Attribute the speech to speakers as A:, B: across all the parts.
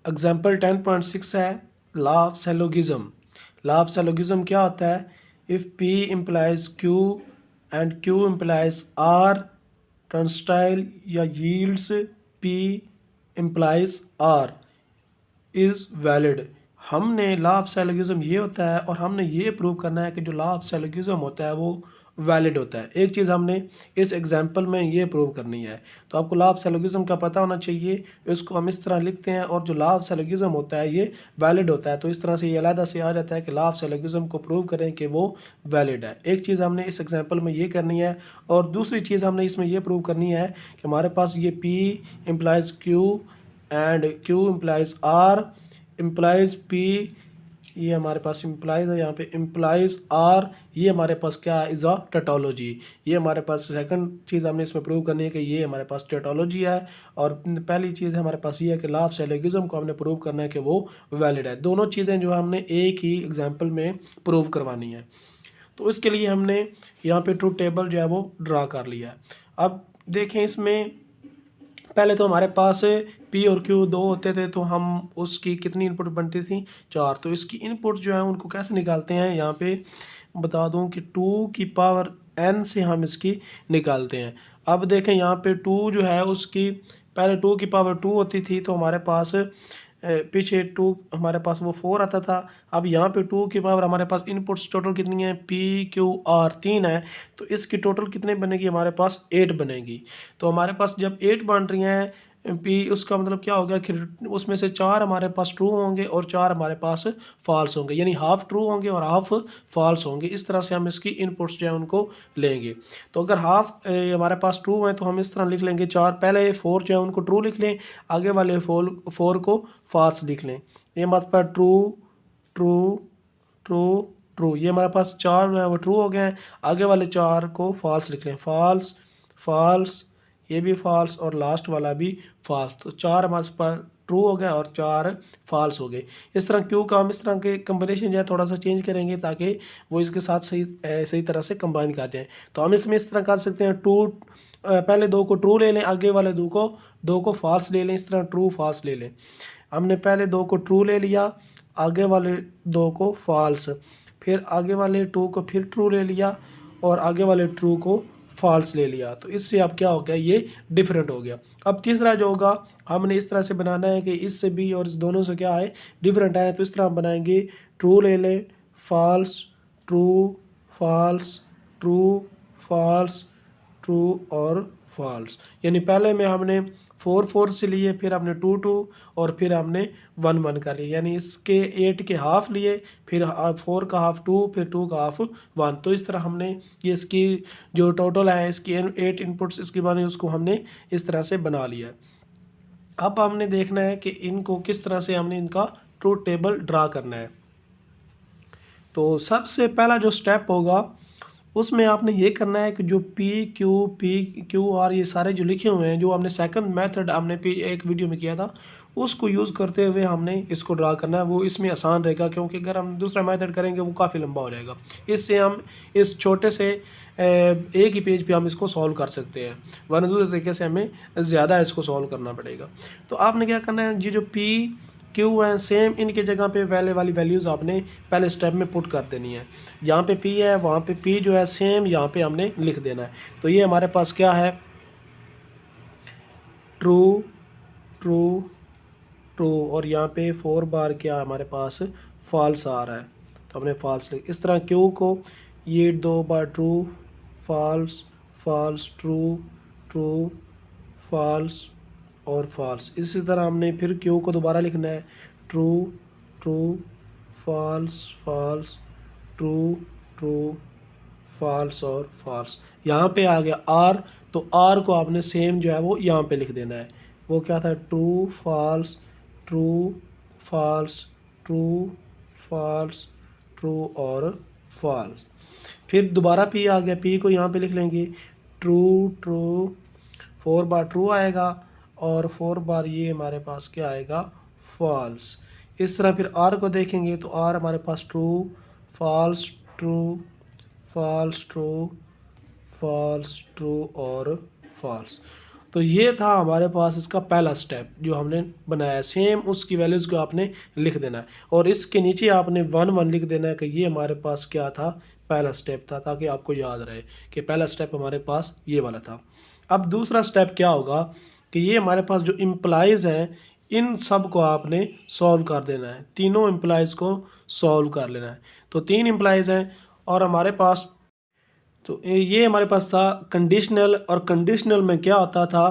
A: Example 10.6 है law of syllogism. Law of syllogism क्या होता है? If P implies Q and Q implies R, turnstile या yields P implies R is valid. हमने law of syllogism ये होता है और हमने ये प्रूव करना है कि जो लॉ ऑफ सिलोगिज्म होता है वो वैलिड होता है। एक चीज़ हमने इस एग्जांपल में ये प्रूव करनी है। तो आपको लॉ ऑफ सिलोगिज्म का पता होना चाहिए। इसको हम इस तरह लिखते हैं और जो लॉ ऑफ सिलोगिज्म होता है ये वैलिड होता है। तो इस तरह से ये अलग से आ जाता है कि लॉ ऑफ सिलोगिज्म को प्रूव करें कि वो वैलिड है। एक चीज़ हमने इस एग्जाम्पल में ये करनी है और दूसरी चीज़ हमने इसमें ये प्रूव करनी है कि हमारे पास ये P implies Q and Q implies R implies P, ये हमारे पास इम्प्लाइज है, यहाँ पे इम्प्लाइज R, ये हमारे पास क्या है? Is a tautology. ये हमारे पास सेकंड चीज़ हमने इसमें प्रूव करनी है कि ये हमारे पास टोटोलॉजी है। और पहली चीज़ हमारे पास ये है कि लॉ ऑफ सिलोगिज्म को हमने प्रूव करना है कि वो वैलिड है। दोनों चीज़ें जो हमने एक ही एग्जाम्पल में प्रूव करवानी है। तो इसके लिए हमने यहाँ पे ट्रूथ टेबल जो है वो ड्रा कर लिया है। अब देखें इसमें पहले तो हमारे पास P और Q दो होते थे तो हम उसकी कितनी इनपुट बनती थी? 4। तो इसकी इनपुट जो है उनको कैसे निकालते हैं? यहाँ पे बता दूं कि 2 की पावर n से हम इसकी निकालते हैं। अब देखें यहाँ पे 2 जो है उसकी पहले 2 की पावर 2 होती थी तो हमारे पास पीछे 2 हमारे पास वो 4 आता था। अब यहाँ पे 2 की पावर हमारे पास इनपुट्स टोटल कितनी है? P Q R 3 है। तो इसकी टोटल कितनी बनेगी? हमारे पास 8 बनेगी। तो हमारे पास जब 8 बन रही हैं P, उसका मतलब क्या हो गया कि उसमें से 4 हमारे पास ट्रू होंगे और 4 हमारे पास फॉल्स होंगे, यानी हाफ ट्रू होंगे और हाफ फॉल्स होंगे। इस तरह से हम इसकी इनपुट्स जो है उनको लेंगे। तो अगर हाफ हमारे पास ट्रू है तो हम इस तरह लिख लेंगे 4, पहले 4 जो है उनको ट्रू लिख लें, आगे वाले 4 को फॉल्स लिख लें। ये हमारे पास ट्रू ट्रू ट्रू ट्रू, ये हमारे पास 4 जो है वो ट्रू हो गए हैं, आगे वाले 4 को फॉल्स लिख लें, फॉल्स फॉल्स, ये भी फॉल्स और लास्ट वाला भी फॉल्स। तो 4 हमारे पास ट्रू हो गया और 4 फॉल्स हो गए। इस तरह क्यों का हम इस तरह के कंबिनेशन जो है थोड़ा सा चेंज करेंगे ताकि वो इसके साथ सही तरह से कंबाइन कर जाए। तो हम इसमें इस तरह कर सकते हैं, पहले 2 को ट्रू ले लें, आगे वाले 2 को फॉल्स ले लें। इस तरह ट्रू फॉल्स ले लें। हमने पहले 2 को ट्रू ले लिया, आगे वाले 2 को फॉल्स, फिर आगे वाले 2 को फिर ट्रू ले लिया और आगे वाले ट्रू को फॉल्स ले लिया। तो इससे अब क्या हो गया? ये डिफरेंट हो गया। अब तीसरा जो होगा हमने इस तरह से बनाना है कि इससे भी और इस दोनों से क्या है? डिफरेंट है। तो इस तरह हम बनाएंगे, ट्रू ले लें, false true false true false true और फॉल्स। यानी पहले में हमने 4 से लिए, फिर हमने 2 और फिर हमने 1 कर लिया, यानी इसके 8 के हाफ लिए, फिर 4 का हाफ 2, फिर 2 का हाफ 1। तो इस तरह हमने ये इसकी जो टोटल है इसकी 8 इनपुट्स इसकी बनी उसको हमने इस तरह से बना लिया है। अब हमने देखना है कि इनको किस तरह से हमने इनका ट्रूथ टेबल ड्रा करना है। तो सबसे पहला जो स्टेप होगा उसमें आपने ये करना है कि जो P Q R ये सारे जो लिखे हुए हैं, जो हमने सेकंड मेथड हमने एक वीडियो में किया था उसको यूज़ करते हुए हमने इसको ड्रा करना है। वो इसमें आसान रहेगा क्योंकि अगर हम दूसरा मेथड करेंगे वो काफ़ी लंबा हो जाएगा। इससे हम इस छोटे से एक ही पेज पे हम इसको सॉल्व कर सकते हैं, वरना दूसरे तरीके से हमें ज़्यादा इसको सॉल्व करना पड़ेगा। तो आपने क्या करना है, ये जो P Q है सेम इनके जगह पे पहले वाली वैल्यूज़ आपने पहले स्टेप में पुट कर देनी है। जहाँ पे P है वहाँ पे P जो है सेम यहाँ पे हमने लिख देना है। तो ये हमारे पास क्या है? ट्रू ट्रू ट्रू, और यहाँ पे 4 बार क्या हमारे पास फॉल्स आ रहा है तो हमने फॉल्स लिख। इस तरह Q को ये 2 बार true false false true true false और फॉल्स। इसी तरह हमने फिर Q को दोबारा लिखना है, true true false false true true false और फॉल्स। यहाँ पे आ गया R, तो R को आपने सेम जो है वो यहाँ पे लिख देना है। वो क्या था? True false true false true false true और फॉल्स। फिर दोबारा P आ गया, P को यहाँ पे लिख लेंगे, ट्रू ट्रू 4 बार ट्रू आएगा और 4 बार ये हमारे पास क्या आएगा? फॉल्स। इस तरह फिर R को देखेंगे तो R हमारे पास true false true false true false true और फॉल्स। तो ये था हमारे पास इसका पहला स्टेप जो हमने बनाया। सेम उसकी वैल्यूज़ को आपने लिख देना है और इसके नीचे आपने 1 1 लिख देना है कि ये हमारे पास क्या था, पहला स्टेप था, ताकि आपको याद रहे कि पहला स्टेप हमारे पास ये वाला था। अब दूसरा स्टेप क्या होगा कि ये हमारे पास जो इम्प्लाइज़ हैं इन सब को आपने सॉल्व कर देना है, तीनों इम्प्लाइज़ को सॉल्व कर लेना है। तो 3 इम्प्लाइज़ हैं और हमारे पास, तो ये हमारे पास था कंडीशनल। और कंडीशनल में क्या होता था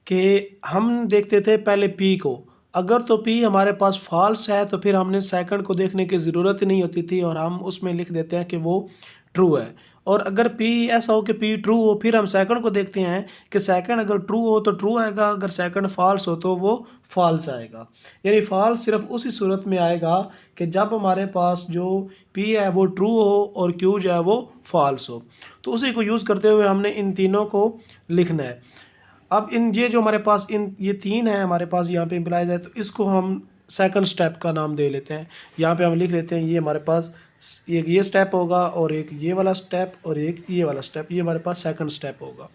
A: कि हम देखते थे पहले पी को, अगर तो पी हमारे पास फॉल्स है तो फिर हमने सेकंड को देखने की ज़रूरत ही नहीं होती थी और हम उसमें लिख देते हैं कि वो ट्रू है। और अगर पी ऐसा हो कि पी ट्रू हो, फिर हम सेकंड को देखते हैं कि सेकंड अगर ट्रू हो तो ट्रू आएगा, अगर सेकंड फॉल्स हो तो वो फॉल्स आएगा। यानी फॉल्स सिर्फ उसी सूरत में आएगा कि जब हमारे पास जो पी है वो ट्रू हो और क्यू जो है वो फॉल्स हो। तो उसी को यूज़ करते हुए हमने इन तीनों को लिखना है। अब इन ये जो हमारे पास इन ये 3 है हमारे पास यहाँ पे इम्प्लाइज है, तो इसको हम सेकंड स्टेप का नाम दे लेते हैं। यहाँ पे हम लिख लेते हैं ये हमारे पास एक ये स्टेप होगा और एक ये वाला स्टेप और एक ये वाला स्टेप, ये हमारे पास सेकंड स्टेप होगा।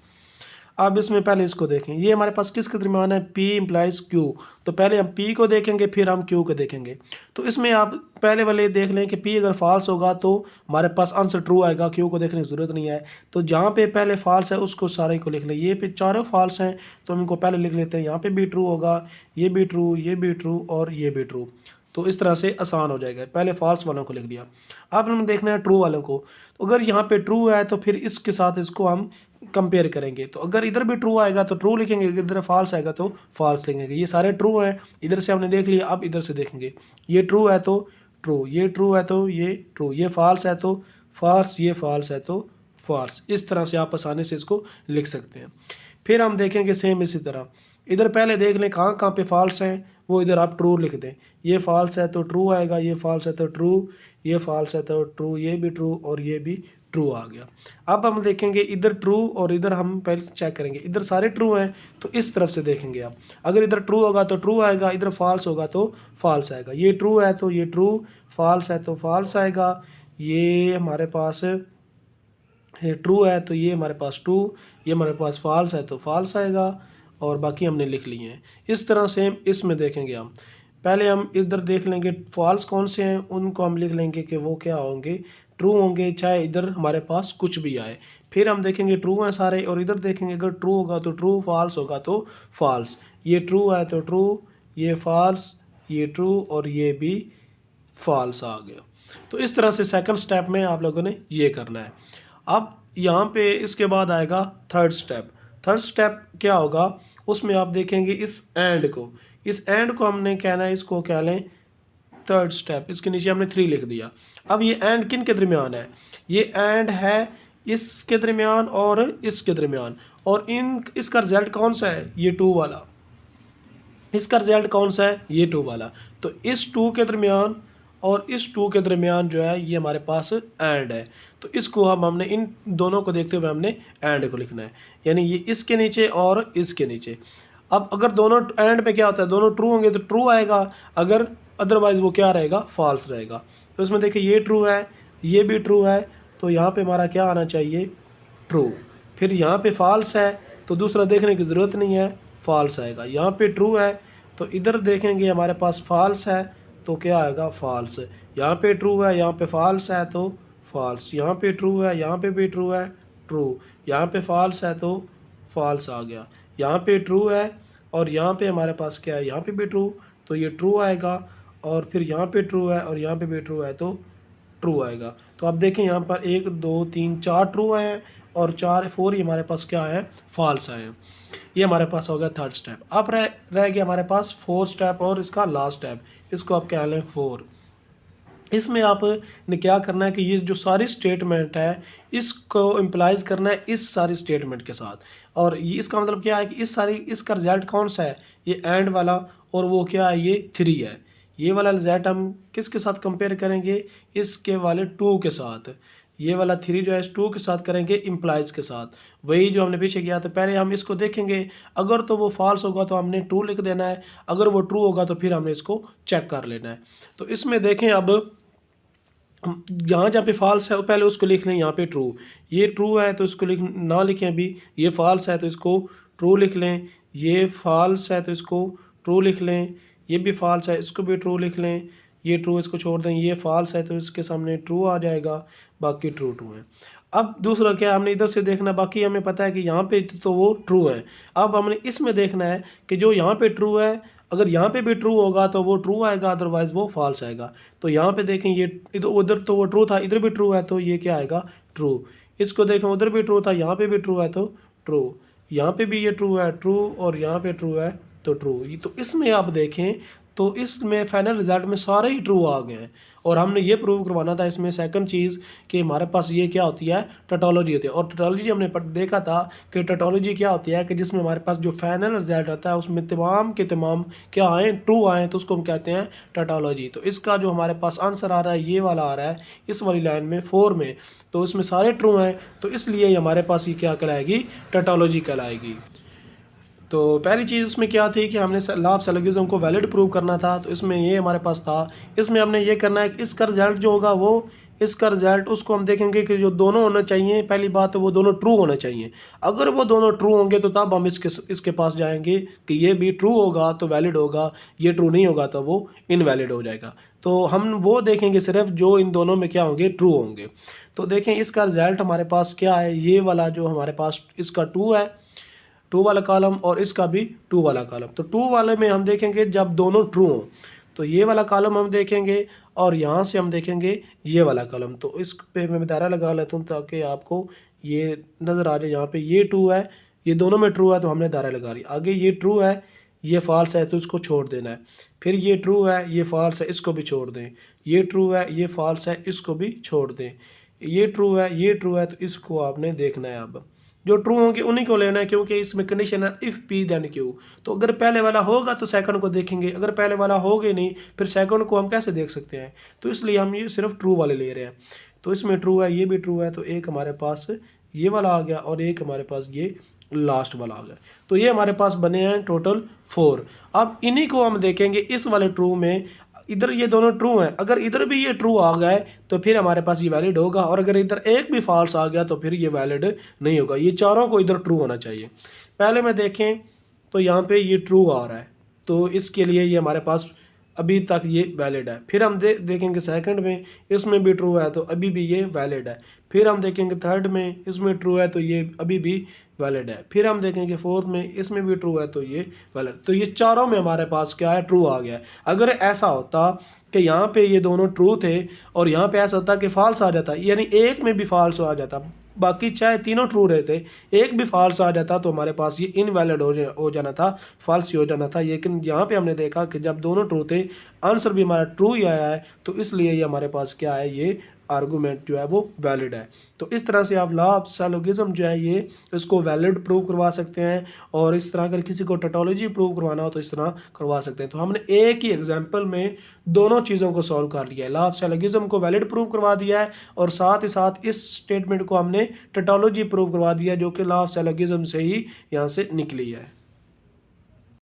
A: अब इसमें पहले इसको देखें, ये हमारे पास किसके दरमियान है, P इम्प्लाइज Q। तो पहले हम P को देखेंगे फिर हम Q को देखेंगे। तो इसमें आप पहले वाले देख लें कि P अगर फॉल्स होगा तो हमारे पास आंसर ट्रू आएगा, Q को देखने की ज़रूरत नहीं है। तो जहाँ पे पहले फॉल्स है उसको सारे को लिख लें। ये पे चारों फॉल्स हैं तो हम इनको पहले लिख लेते हैं। यहाँ पे भी ट्रू होगा, ये भी ट्रू, ये भी ट्रू और ये भी ट्रू। तो इस तरह से आसान हो जाएगा। पहले फॉल्स वालों को लिख लिया, अब हम देखना है ट्रू वालों को। तो अगर यहाँ पे ट्रू है तो फिर इसके साथ इसको हम कंपेयर करेंगे। तो अगर इधर भी ट्रू आएगा तो ट्रू लिखेंगे, इधर फॉल्स आएगा तो फॉल्स लिखेंगे। ये सारे ट्रू हैं, इधर से हमने देख लिया। अब इधर से देखेंगे, ये ट्रू है तो ट्रू, ये ट्रू है तो ये ट्रू, ये फॉल्स है तो फॉल्स, ये फॉल्स है तो फॉल्स। इस तरह से आप आसानी से इसको लिख सकते हैं। फिर हम देखेंगे सेम इसी तरह, इधर पहले देख लें कहाँ कहाँ पे फॉल्स हैं, वो इधर आप ट्रू लिख दें। ये फॉल्स है तो ट्रू आएगा, ये फॉल्स है तो ट्रू, ये फॉल्स है तो ट्रू, ये भी ट्रू और ये भी ट्रू आ गया। अब हम देखेंगे इधर ट्रू और इधर हम पहले चेक करेंगे, इधर सारे ट्रू हैं तो इस तरफ से देखेंगे आप। अगर इधर ट्रू होगा तो ट्रू आएगा, इधर फॉल्स होगा तो फॉल्स आएगा। ये ट्रू है तो ये ट्रू, फॉल्स है तो फॉल्स आएगा। ये हमारे पास ट्रू है तो ये हमारे पास ट्रू, ये हमारे पास फॉल्स है तो फॉल्स आएगा और बाकी हमने लिख लिए हैं। इस तरह सेम इसमें देखेंगे हम। पहले हम इधर देख लेंगे फॉल्स कौन से हैं, उनको हम लिख लेंगे कि वो क्या होंगे, ट्रू होंगे, चाहे इधर हमारे पास कुछ भी आए। फिर हम देखेंगे ट्रू हैं सारे और इधर देखेंगे अगर ट्रू होगा तो ट्रू, फॉल्स होगा तो फॉल्स। ये ट्रू है तो ट्रू, ये फॉल्स, ये ट्रू और ये भी फॉल्स आ गया। तो इस तरह से सेकंड स्टेप में आप लोगों ने ये करना है। अब यहाँ पे इसके बाद आएगा थर्ड स्टेप। थर्ड स्टेप क्या होगा, उसमें आप देखेंगे इस एंड को, इस एंड को हमने कहना है, इसको क्या लें थर्ड स्टेप। इसके नीचे हमने 3 लिख दिया। अब ये एंड किन के दरमियान है, ये एंड है इसके दरमियान और इसके दरमियान। और इसका रिजल्ट कौन सा है, ये 2 वाला। इसका रिजल्ट कौन सा है, ये 2 वाला। तो इस 2 के दरमियान और इस 2 के दरमियान जो है ये हमारे पास एंड है। तो इसको हमने इन दोनों को देखते हुए हमने एंड को लिखना है, यानी ये इसके नीचे और इसके नीचे। अब अगर दोनों एंड में क्या होता है, दोनों ट्रू होंगे तो ट्रू आएगा, अगर अदरवाइज़ वो क्या रहेगा, फॉल्स रहेगा। तो इसमें देखिए ये ट्रू है, ये भी ट्रू है, तो यहाँ पे हमारा क्या आना चाहिए, ट्रू। फिर यहाँ पे फॉल्स है तो दूसरा देखने की ज़रूरत नहीं है, फॉल्स आएगा। यहाँ पे ट्रू है तो इधर देखेंगे हमारे पास फॉल्स है तो क्या आएगा, फॉल्स। यहाँ पे ट्रू है, यहाँ पे फॉल्स है तो फॉल्स। यहाँ पे ट्रू है, यहाँ पे भी ट्रू है, ट्रू। यहाँ पे फॉल्स है तो फॉल्स आ गया। यहाँ पे ट्रू है और यहाँ पे हमारे पास क्या है, यहाँ पे भी ट्रू, तो ये ट्रू आएगा। और फिर यहाँ पे ट्रू है और यहाँ पे भी ट्रू है तो ट्रू आएगा। तो आप देखें यहाँ पर 1 2 3 4 ट्रू हैं और 4 ही हमारे पास क्या है, फॉल्स आए हैं। ये हमारे पास हो गया थर्ड स्टेप। अब रह गया हमारे पास फोर्थ स्टेप और इसका लास्ट स्टेप, इसको आप कह लें 4। इसमें आपने क्या करना है कि ये जो सारी स्टेटमेंट है इसको इम्प्लाइज करना है इस सारी स्टेटमेंट के साथ। और ये इसका मतलब क्या है कि इसका रिजल्ट कौन सा है, ये एंड वाला, और वो क्या है, ये 3 है। ये वाला रिजल्ट हम किसके साथ कंपेयर करेंगे, इसके वाले 2 के साथ। ये वाला 3 जो है 2 के साथ करेंगे, इम्प्लाइज के साथ, वही जो हमने पीछे किया। तो पहले हम इसको देखेंगे, अगर तो वो फॉल्स होगा तो हमने 2 लिख देना है, अगर वो ट्रू होगा तो फिर हमने इसको चेक कर लेना है। तो इसमें देखें, अब जहाँ जहाँ पे फॉल्स है पहले उसको लिख लें, यहाँ पे ट्रू, ये ट्रू है तो इसको ना लिखें अभी, ये फॉल्स है तो इसको ट्रू लिख लें, ये फॉल्स है तो इसको ट्रू लिख लें, ये भी फॉल्स है इसको भी ट्रू लिख लें, ये ट्रू इसको छोड़ दें, ये फॉल्स है तो इसके सामने ट्रू आ जाएगा, बाकी ट्रू ट्रू है। अब दूसरा क्या है, हमने इधर से देखना, बाकी हमें पता है कि यहाँ पे तो वो ट्रू है। अब हमने इसमें देखना है कि जो यहाँ पे ट्रू है, अगर यहाँ पे भी ट्रू होगा तो वो ट्रू आएगा, अदरवाइज वो फॉल्स आएगा। तो यहाँ पे देखें ये इधर, उधर तो वो ट्रू था, इधर भी ट्रू है तो ये क्या आएगा, ट्रू। इसको देखें उधर भी ट्रू था, यहाँ पे भी ट्रू है तो ट्रू, यहाँ पे भी ये ट्रू है ट्रू, और यहाँ पे ट्रू है तो ट्रू। तो इसमें आप देखें तो इसमें फाइनल रिजल्ट में सारे ही ट्रू आ गए हैं। और हमने ये प्रूव करवाना था इसमें सेकंड चीज़ कि हमारे पास ये क्या होती है, टोटोलॉजी होती है। और टोटोलॉजी हमने देखा था कि टोटोलॉजी क्या होती है कि जिसमें हमारे पास जो फाइनल रिजल्ट आता है उसमें तमाम के तमाम क्या आए, ट्रू आए, तो उसको हम कहते हैं टोटोलॉजी। तो इसका जो हमारे पास आंसर आ रहा है ये वाला आ रहा है इस वाली लाइन में 4 में, तो इसमें सारे ट्रू हैं, तो इसलिए हमारे पास ये क्या कहलाएगी, टोटोलॉजी कहलाएगी। तो पहली चीज़ इसमें क्या थी कि हमने लॉ ऑफ सिलोगिज्म को वैलिड प्रूव करना था, तो इसमें ये हमारे पास था। इसमें हमने ये करना है कि इसका रिजल्ट जो होगा वो, इसका रिजल्ट उसको हम देखेंगे कि जो दोनों होने चाहिए, पहली बात तो वो दोनों ट्रू होने चाहिए। अगर वो दोनों ट्रू होंगे तो तब हम इसके पास जाएंगे कि ये भी ट्रू होगा तो वैलिड होगा, ये ट्रू नहीं होगा तो वो इनवैलिड हो जाएगा। तो हम वो देखेंगे सिर्फ जो इन दोनों में क्या होंगे, ट्रू होंगे। तो देखें इसका रिजल्ट हमारे पास क्या है, ये वाला जो हमारे पास इसका 2 है, 2 वाला कॉलम, और इसका भी 2 वाला कॉलम। तो 2 वाले में हम देखेंगे जब दोनों ट्रू हों, तो ये वाला कॉलम हम देखेंगे और यहाँ से हम देखेंगे ये वाला कॉलम। तो इस पे मैं दायरा लगा लेता हूँ ताकि आपको ये नज़र आ जाए। यहाँ पे ये 2 है, ये दोनों में ट्रू है तो हमने दायरा लगा लिया। आगे ये ट्रू है, ये फॉल्स है तो इसको छोड़ देना है। फिर ये ट्रू है, ये फॉल्स है, इसको भी छोड़ दें। ये ट्रू है, ये फॉल्स है, इसको भी छोड़ दें। ये ट्रू है, ये ट्रू है, तो इसको आपने देखना है। अब जो ट्रू होंगे उन्हीं को लेना है, क्योंकि इसमें कंडीशन है इफ़ पी देन क्यू। तो अगर पहले वाला होगा तो सेकंड को देखेंगे, अगर पहले वाला होगा नहीं फिर सेकंड को हम कैसे देख सकते हैं। तो इसलिए हम ये सिर्फ ट्रू वाले ले रहे हैं। तो इसमें ट्रू है, ये भी ट्रू है, तो एक हमारे पास ये वाला आ गया और एक हमारे पास ये लास्ट वाला आ गया। तो ये हमारे पास बने हैं टोटल 4। अब इन्हीं को हम देखेंगे इस वाले ट्रू में, इधर ये दोनों ट्रू हैं, अगर इधर भी ये ट्रू आ गए तो फिर हमारे पास ये वैलिड होगा, और अगर इधर एक भी फॉल्स आ गया तो फिर ये वैलिड नहीं होगा। ये चारों को इधर ट्रू होना चाहिए। पहले में देखें तो यहाँ पे ये ट्रू आ रहा है, तो इसके लिए ये हमारे पास अभी तक ये वैलिड है। फिर हम देखेंगे सेकंड में, इसमें भी ट्रू है तो अभी भी ये वैलिड है। फिर हम देखेंगे थर्ड में, इसमें ट्रू है तो ये अभी भी वैलिड है। फिर हम देखेंगे फोर्थ में, इसमें भी ट्रू है तो ये वैलिड। तो ये चारों में हमारे पास क्या है, ट्रू आ गया है। अगर ऐसा होता कि यहाँ पे ये दोनों ट्रू थे और यहाँ पे ऐसा होता कि फॉल्स आ जाता, यानी एक में भी फॉल्स आ जाता, बाकी चाहे तीनों ट्रू रहते, एक भी फॉल्स आ जाता तो हमारे पास ये इनवैलिड हो जाना था, फॉल्स ही हो जाना था। लेकिन यहाँ पे हमने देखा कि जब दोनों ट्रू थे, आंसर भी हमारा ट्रू ही आया है, तो इसलिए ये हमारे पास क्या है, ये आर्गूमेंट जो है वो वैलिड है। तो इस तरह से आप लॉ ऑफ सिलोगिज्म जो है ये इसको वैलिड प्रूव करवा सकते हैं, और इस तरह अगर किसी को टोटोलॉजी प्रूव करवाना हो तो इस तरह करवा सकते हैं। तो हमने एक ही एग्जांपल में दोनों चीज़ों को सॉल्व कर लिया है, लॉ ऑफ सिलोगिज्म को वैलिड प्रूव करवा दिया है, और साथ ही साथ इस स्टेटमेंट को हमने टोटोलॉजी प्रूव करवा दिया, जो कि लॉ ऑफ सिलोगिज्म से ही यहाँ से निकली है।